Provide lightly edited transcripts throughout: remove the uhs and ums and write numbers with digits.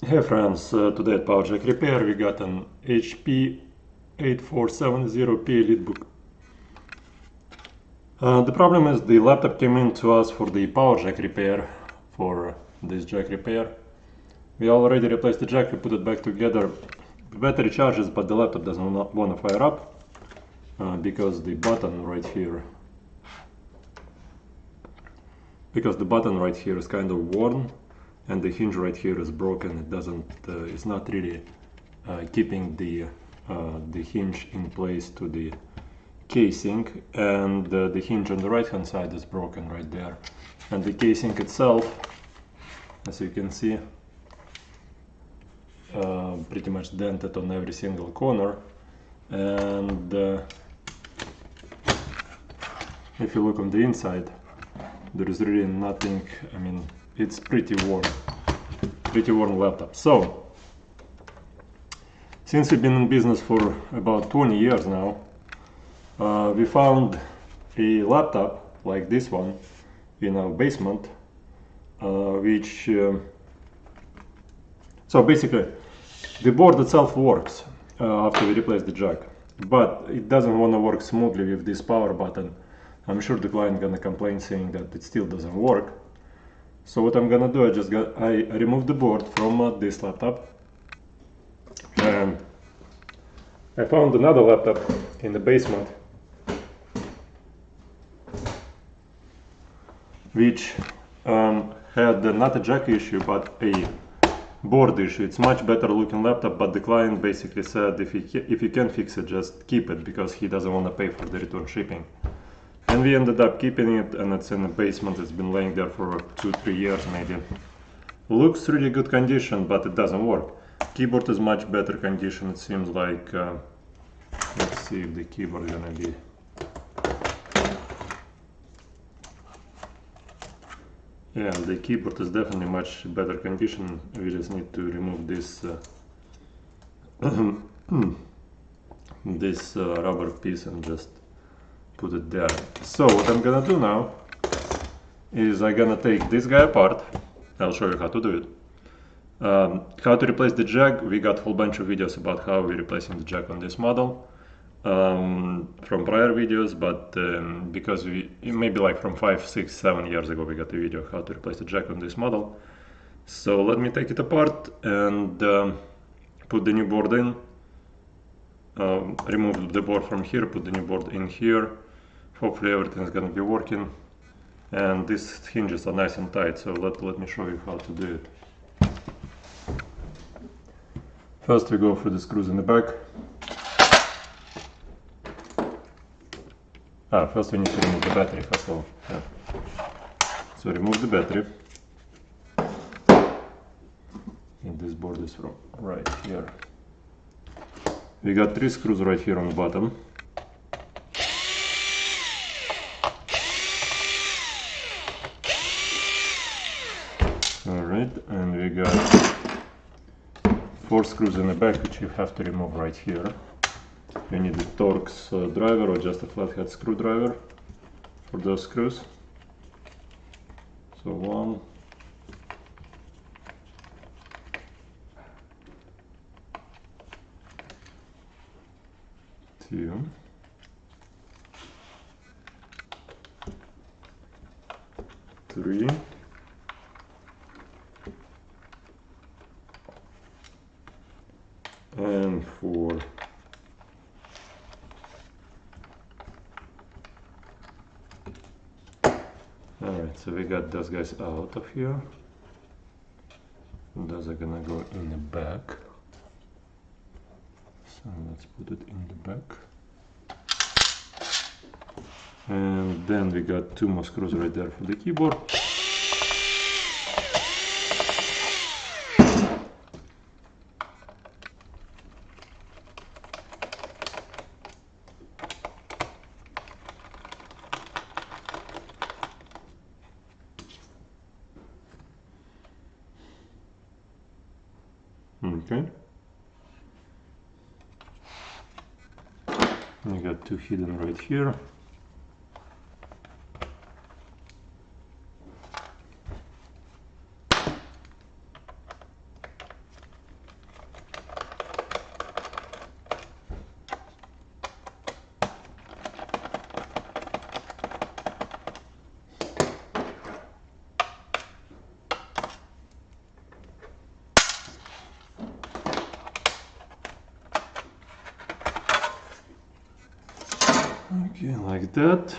Hey friends, today at PowerJack Repair we got an HP 8470P EliteBook. The problem is the laptop came in to us for the PowerJack repair, for this jack repair. We already replaced the jack, we put it back together. The battery charges, but the laptop doesn't want to fire up because the button right here is kind of worn, and the hinge right here is broken. It's not really keeping the hinge in place to the casing, and the hinge on the right hand side is broken right there, and the casing itself, as you can see, pretty much dented on every single corner. And if you look on the inside, there is really nothing. I mean, it's pretty worn laptop. So since we've been in business for about 20 years now, we found a laptop like this one in our basement, so basically the board itself works after we replace the jack, but it doesn't want to work smoothly with this power button. I'm sure the client gonna complain saying that it still doesn't work. So what I'm gonna do, I remove the board from this laptop, and I found another laptop in the basement which had not a jack issue but a board issue. It's much better looking laptop, but the client basically said if you can fix it, just keep it, because he doesn't want to pay for the return shipping. And we ended up keeping it, and it's in the basement. It's been laying there for 2-3 years maybe. Looks really good condition, but it doesn't work. Keyboard is much better condition, it seems like. Let's see if the keyboard is gonna be. Yeah, the keyboard is definitely much better condition. We just need to remove this this rubber piece and just put it there. So what I'm gonna do now is I'm gonna take this guy apart. I'll show you how to do it. How to replace the jack. We got a whole bunch of videos about how we're replacing the jack on this model from prior videos, but because maybe like from 5, 6, 7 years ago we got a video how to replace the jack on this model. So let me take it apart and put the new board in, remove the board from here, put the new board in here. Hopefully everything is gonna be working, and these hinges are nice and tight, so let me show you how to do it. First we go for the screws in the back. First we need to remove the battery first of all. Yeah. So remove the battery. And this board is from right here. We got 3 screws right here on the bottom. Alright, and we got 4 screws in the back, which you have to remove right here. You need a Torx driver or just a flathead screwdriver for those screws. So 1, 2, 3, and 4. Alright, so we got those guys out of here. Those are gonna go in the back. So let's put it in the back. And then we got 2 more screws right there for the keyboard. Okay. We got 2 hidden right here. Okay, like that.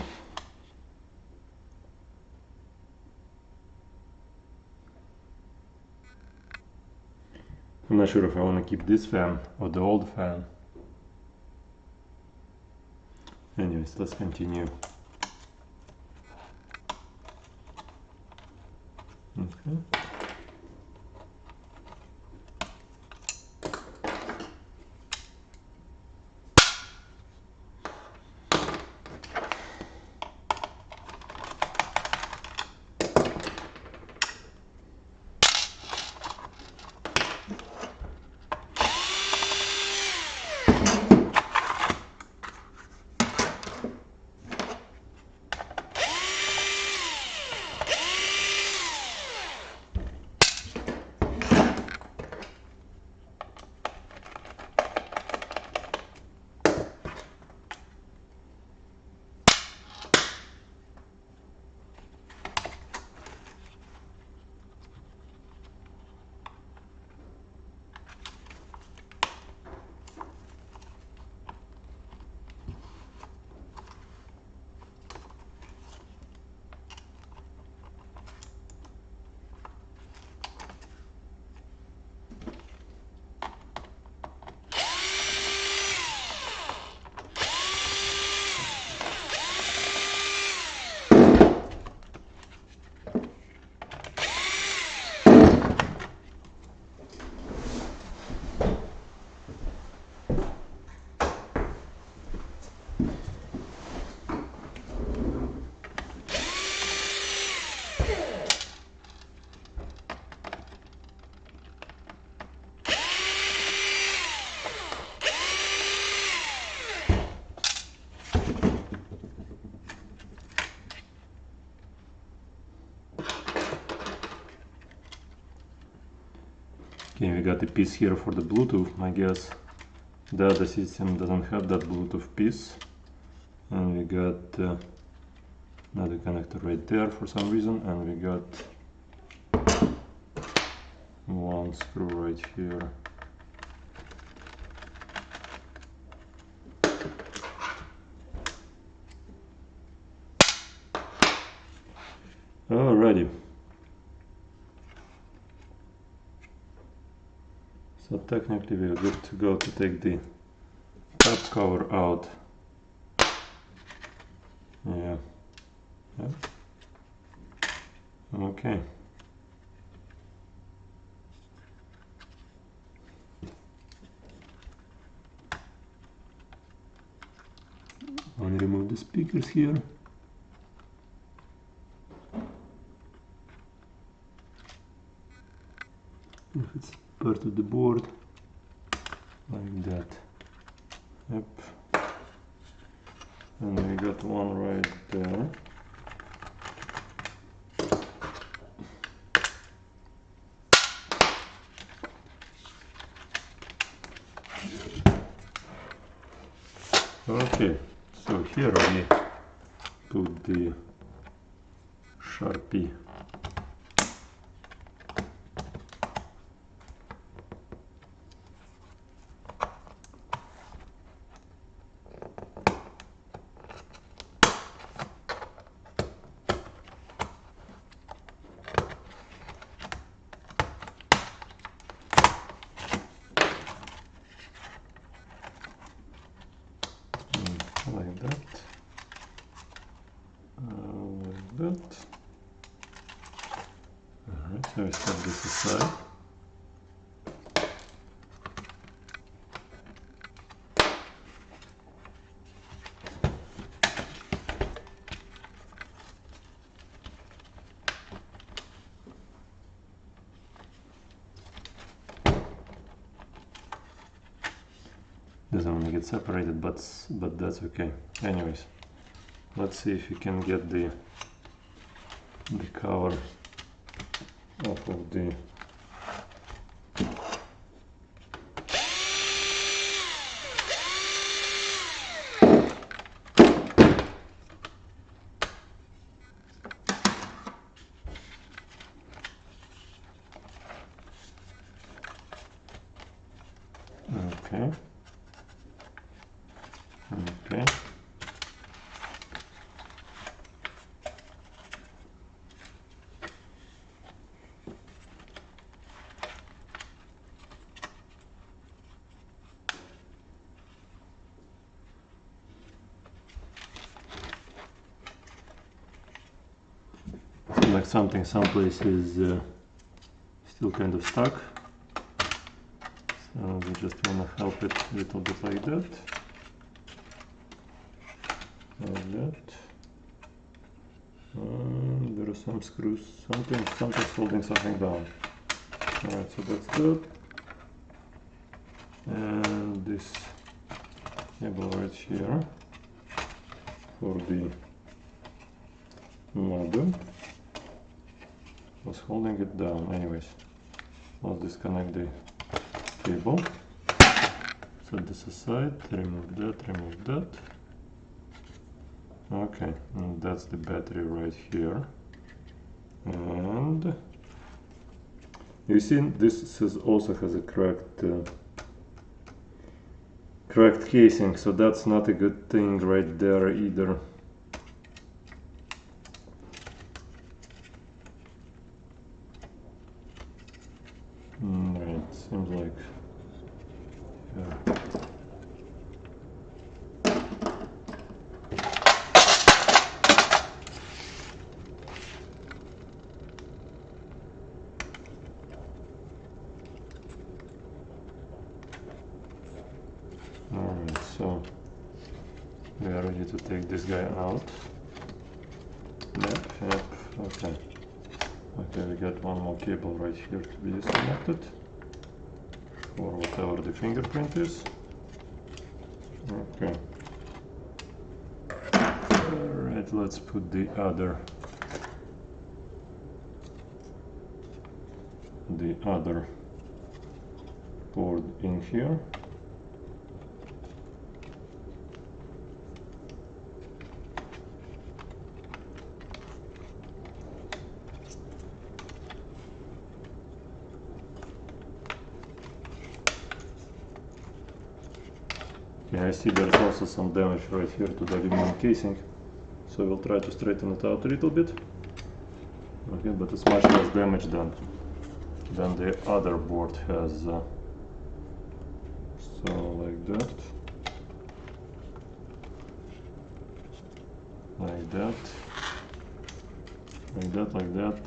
I'm not sure if I want to keep this fan or the old fan. Anyways, let's continue. Okay. Okay, we got the piece here for the Bluetooth. I guess the other system doesn't have that Bluetooth piece. And we got another connector right there for some reason, and we got one screw right here. Alrighty. So technically we are good to go to take the top cover out. Yeah. Yep. Okay. I'll remove the speakers here. If it's part of the board, like that. Yep. And we got one right there. Okay, so here we put the Sharpie. Like that. Like that. Alright, so we set this aside. Doesn't want to get separated, but that's okay. Anyways, let's see if we can get the cover off of the okay. something someplace is still kind of stuck. So we just want to help it a little bit like that. Like that. And there are some screws, something's holding something down. Alright, so that's good. And this cable right here for the modem was holding it down. Anyways, let's disconnect the cable. Set this aside, remove that. Okay, and that's the battery right here. And you see this also has a cracked casing, so that's not a good thing right there either. Right, seems like yeah. Alright, so we are ready to take this guy out. Yep, okay. Okay, we got one more cable right here to be disconnected for whatever the fingerprint is. Okay. Alright, let's put the other board in here. Yeah, I see there's also some damage right here to the aluminum casing, so we'll try to straighten it out a little bit. Okay, but it's much less damage than the other board has. So like that, like that, like that, like that,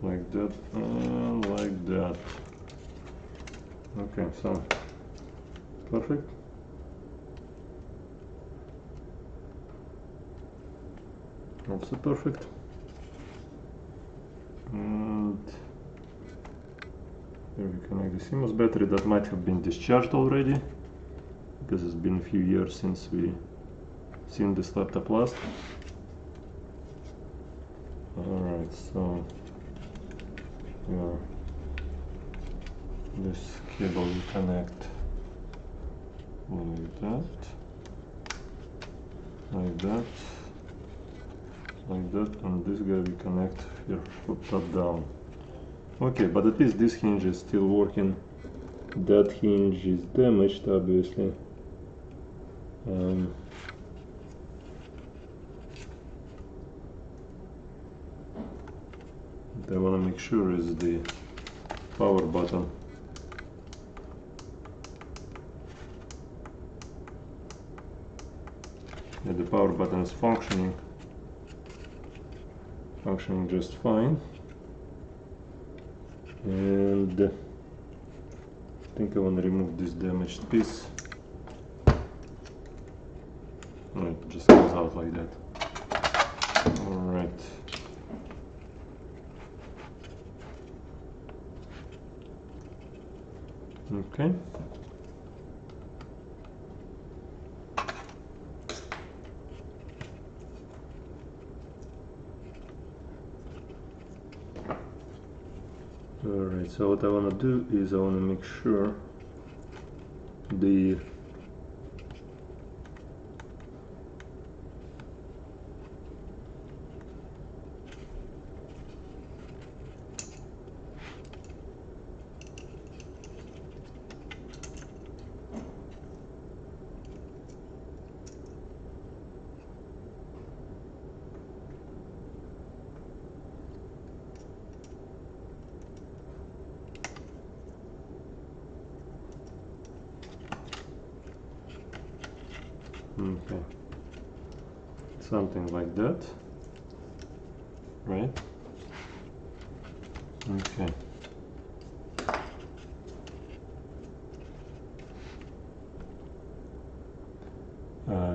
like that, and like that. Okay, so perfect. Also perfect. And here we connect the CMOS battery that might have been discharged already, because it's been a few years since we seen this laptop last. Alright, so yeah, this cable will connect like that, like that, like that, and this guy will connect here from top down. Okay, but at least this hinge is still working. That hinge is damaged, obviously. What I want to make sure is the power button. Yeah, the power button is functioning just fine. And I think I want to remove this damaged piece. Oh, it just comes out like that. Alright. Okay. Alright, so what I want to do is I want to make sure the okay, something like that. right? Okay.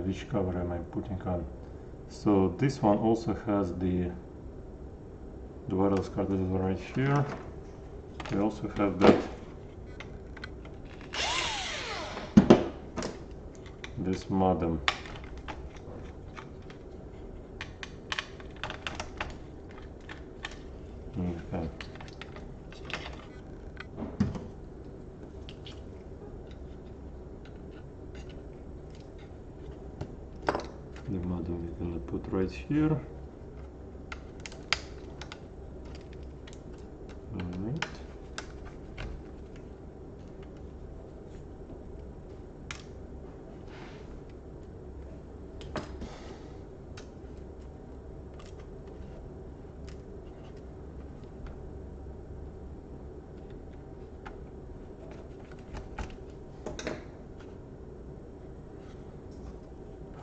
Which cover am I putting on? So this one also has the wireless card that is right here. We also have that this modem. Okay. The modem we're gonna put right here. Alright.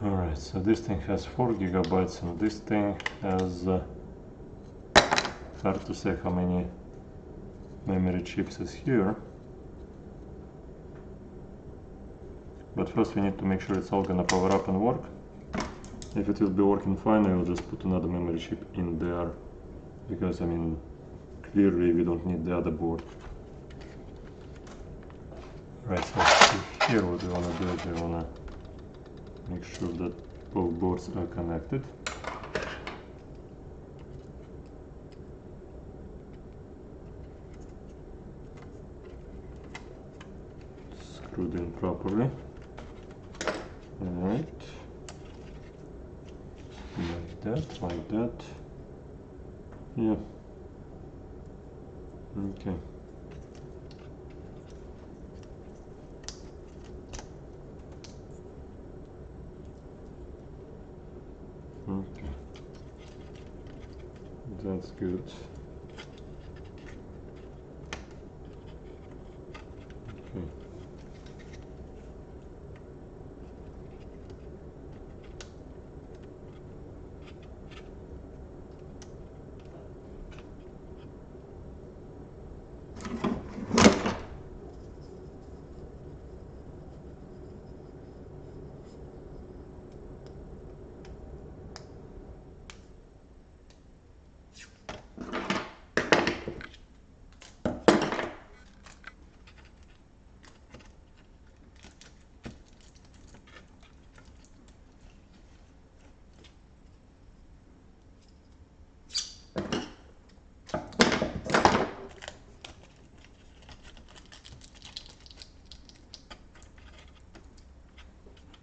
Alright, so this thing has 4 gigabytes and this thing has hard to say how many memory chips is here. But first we need to make sure it's all gonna power up and work. If it will be working fine, I will just put another memory chip in there, because I mean, clearly we don't need the other board. Right, so here what we wanna do is we wanna make sure that both boards are connected. Screwed in properly. Alright. Like that. Yeah. Okay. Okay. That's good. Okay.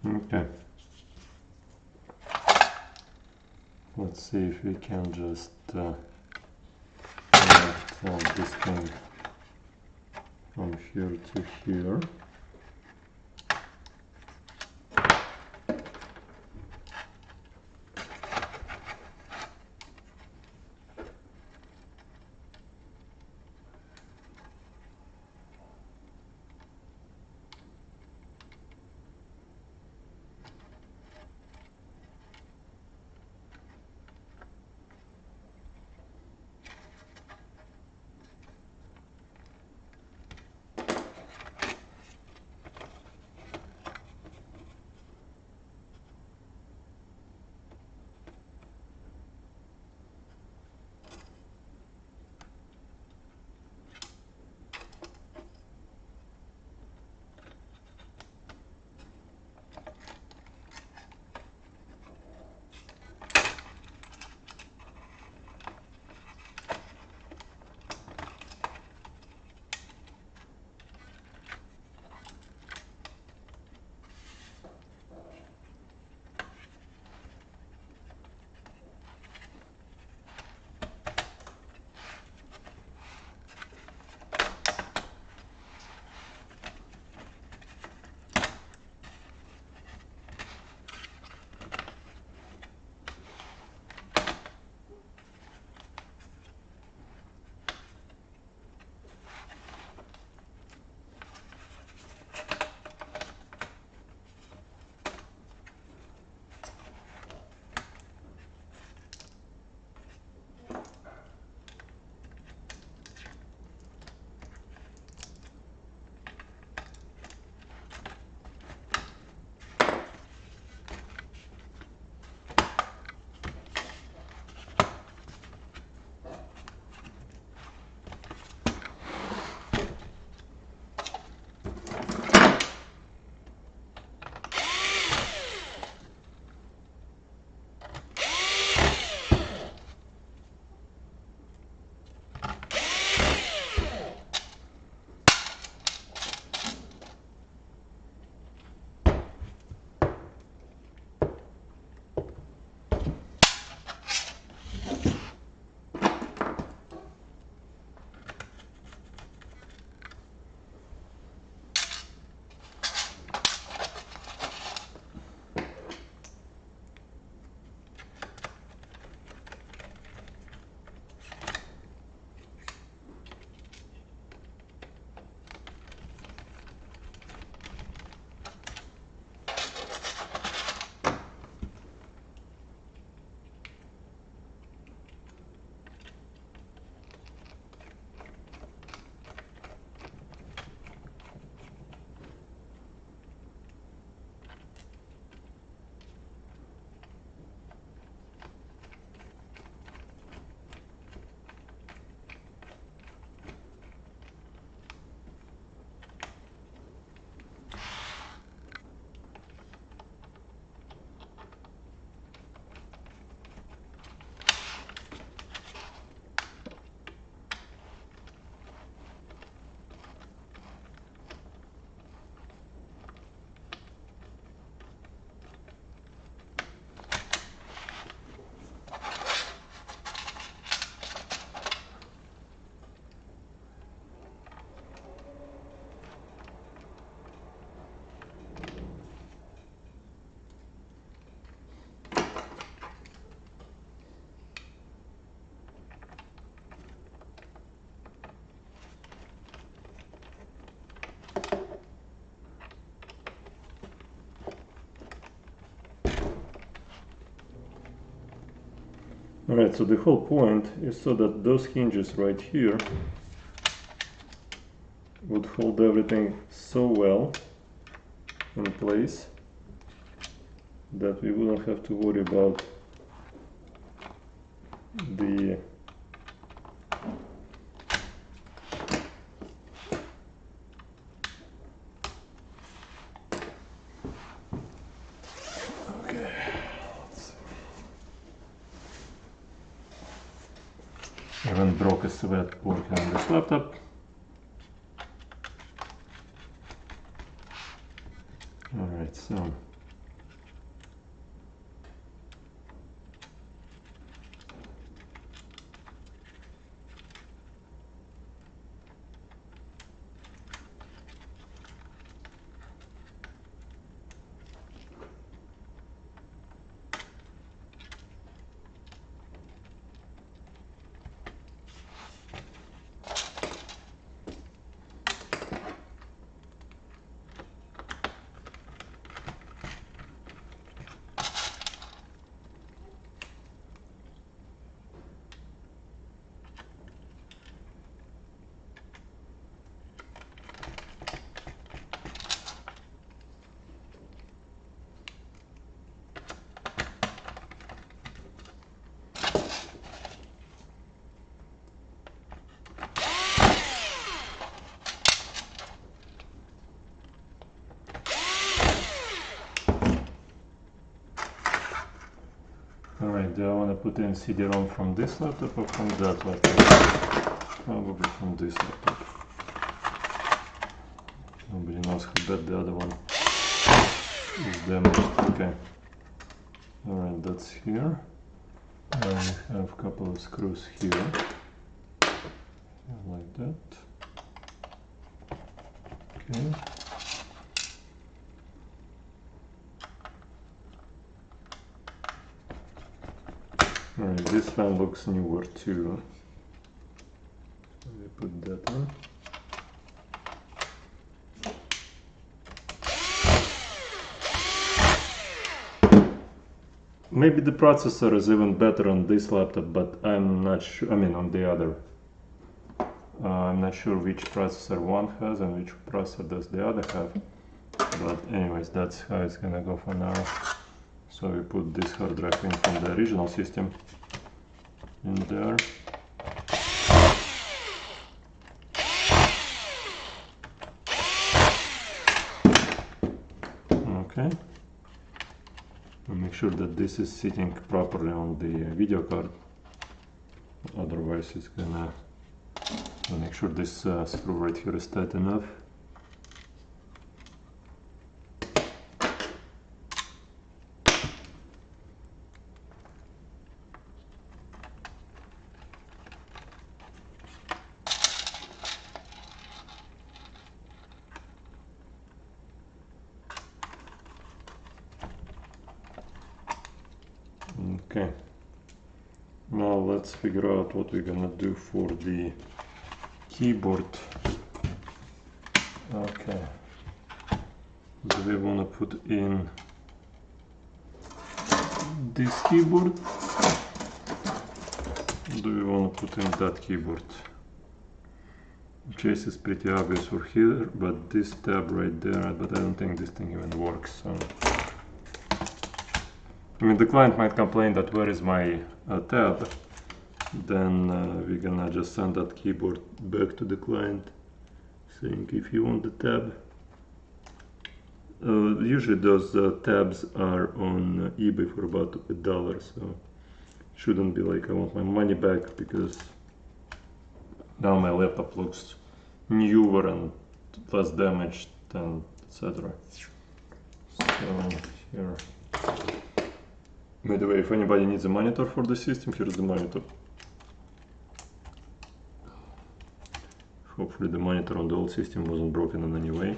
Okay. Let's see if we can just connect this thing from here to here. Alright, so the whole point is so that those hinges right here would hold everything so well in place that we wouldn't have to worry about the I haven't broke a sweat working on this laptop. Alright, so alright, do I want to put in CD-ROM from this laptop or from that laptop? Probably from this laptop. Nobody knows how bad the other one is damaged. Okay. Alright, that's here. And we have a couple of screws here. Like that. Okay. Alright, this one looks newer too. Let me put that on. Maybe the processor is even better on this laptop, but I'm not sure. I mean, on the other. I'm not sure which processor one has and which processor does the other have. But anyways, that's how it's gonna go for now. So we put this hard drive in from the original system in there. Okay. And make sure that this is sitting properly on the video card. Otherwise it's gonna make sure this screw right here is tight enough. Okay, now let's figure out what we're gonna do for the keyboard. Okay, do we want to put in this keyboard? Do we want to put in that keyboard? Chase is pretty obvious for here, but this tab right there, but I don't think this thing even works. So. I mean, the client might complain that where is my tab, then we're gonna just send that keyboard back to the client saying if you want the tab. Usually those tabs are on eBay for about $1, so shouldn't be like I want my money back, because now my laptop looks newer and less damaged and etc. So here. By the way, if anybody needs a monitor for the system, here's the monitor. Hopefully the monitor on the old system wasn't broken in any way.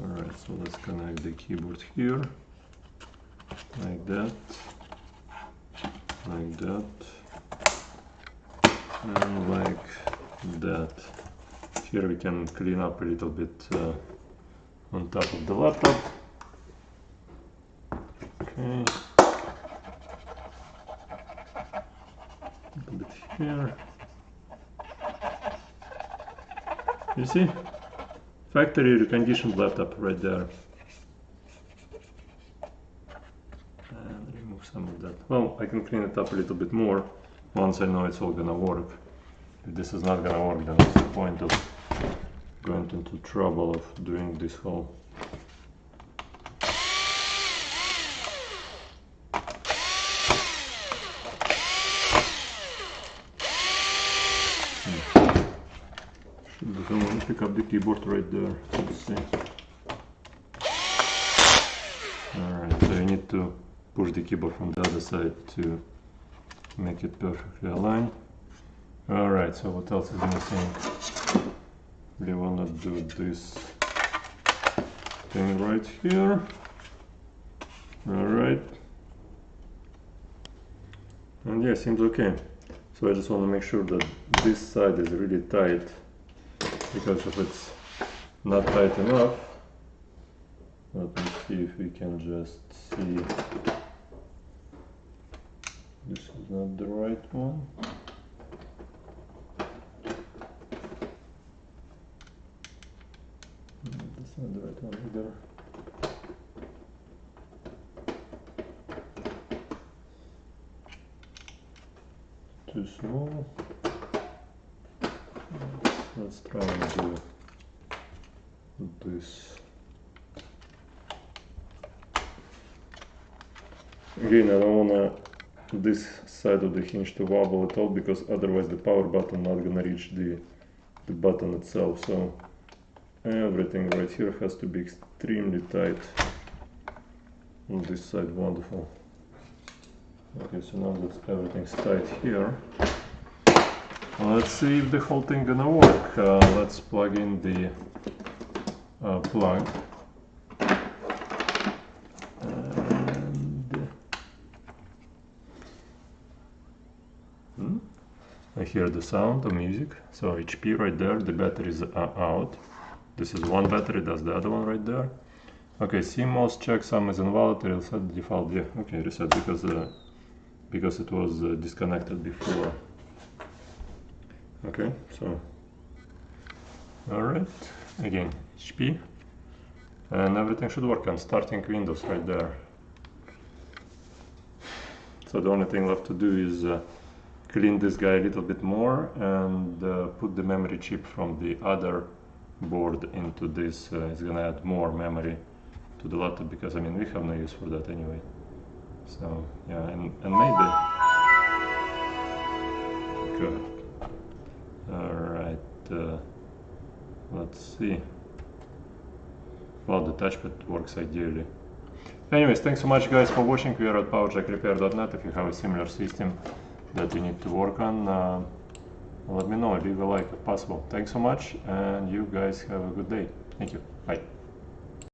Alright, so let's connect the keyboard here. Like that. Like that. And like that. Here we can clean up a little bit on top of the laptop. Okay. here. You see? Factory reconditioned laptop right there. And remove some of that. Well, I can clean it up a little bit more once I know it's all gonna work. If this is not gonna work, then what's the point of going into trouble of doing this whole should someone pick up the keyboard right there. Let's see. Alright, so you need to push the keyboard from the other side to make it perfectly aligned. Alright, so what else is missing? We wanna do this thing right here. Alright. And yeah, seems okay. So I just want to make sure that this side is really tight, because if it's not tight enough, let me see if we can just see. This is not the right one. That's not the right one either. Too small. Let's try and do this. Again, I don't want this side of the hinge to wobble at all, because otherwise the power button not gonna reach the button itself. So everything right here has to be extremely tight. On this side, wonderful. Okay, so now that everything's tight here, let's see if the whole thing gonna work. Let's plug in the plug. And I hear the sound of music. So HP right there, the batteries are out. This is one battery, that's the other one right there. Okay, CMOS checksum is invalid, reset the default. Yeah, okay, reset because it was disconnected before. Okay, so alright, again HP, and everything should work. I'm starting Windows right there. So the only thing left to do is clean this guy a little bit more and put the memory chip from the other board into this. It's gonna add more memory to the laptop, because I mean we have no use for that anyway. So yeah, and maybe good. Alright, let's see. Well, the touchpad works ideally. Anyways, thanks so much guys for watching. We are at powerjackrepair.net. If you have a similar system that you need to work on, let me know. Leave a like if possible. Thanks so much, and you guys have a good day. Thank you. Bye.